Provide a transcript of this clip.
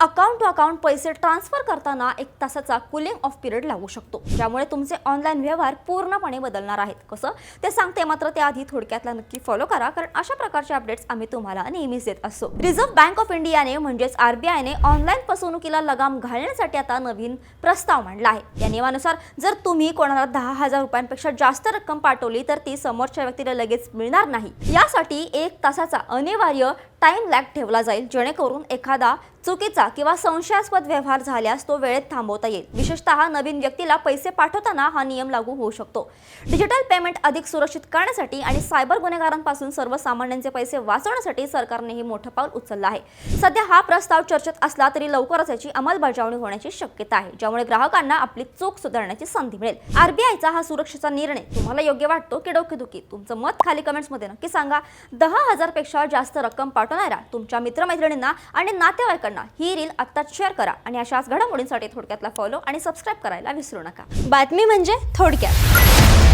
Account to account पैसे transfer करताना 1 तासाचा कूलिंग ऑफ पिरियड लागू शकतो, ज्यामुळे तुमचे ऑनलाईन व्यवहार पूर्णपणे बदलणार आहेत. कसं ते सांगते, मात्र त्याआधी थोडक्यातला नक्की फॉलो करा, कारण अशा प्रकारचे अपडेट्स आम्ही तुम्हाला नेहमीच देत असतो. रिझर्व्ह बँक ऑफ इंडियाने म्हणजेच आरबीआयने ऑनलाईन फसवणुकीला लगाम घालण्यासाठी आता नवीन प्रस्ताव मांडला आहे. या नियमानुसार जर तुम्ही कोणाला 10,000 रुपयांपेक्षा जास्त रक्कम पाठवली तर ती समोरच्या व्यक्तीला लगेच मिळणार नाही. यासाठी 1 तासाचा अनिवार्य टाइम लॅग ठेवला जाईल, जेणेकरून एखादा चुकीचा किंवा संशयास्पद व्यवहार झाल्यास तो वेळेत थांबवता येईल. विशेषतः नवीन व्यक्तीला पैसे पाठवताना हा नियम लागू होऊ शकतो. डिजिटल पेमेंट अधिक सुरक्षित करण्यासाठी आणि सायबर गुन्हेगारांपासून सर्वसामान्यांचे पैसे वाचवण्यासाठी सरकारने हे मोठं पाऊल उचललं आहे. सध्या हा प्रस्ताव चर्चेत असला तरी लवकरच याची अंमलबजावणी होण्याची शक्यता आहे, ज्यामुळे ग्राहकांना आपली चूक सुधारण्याची संधी मिळेल. आरबीआयचा हा सुरक्षेचा निर्णय तुम्हाला योग्य वाटतो की डोकेदुखी? तुमचं मत खाली कमेंट्समध्ये नक्की सांगा. 10,000 पेक्षा जास्त रक्कम पाठवणाऱ्या तुमच्या मित्रमैत्रिणींना आणि नातेवाईकांना ही रील आत्ताच शेअर करा आणि अशाच घडामोडींसाठी थोडक्यातला फॉलो आणि सबस्क्राईब करायला विसरू नका. बातमी म्हणजे थोडक्यात.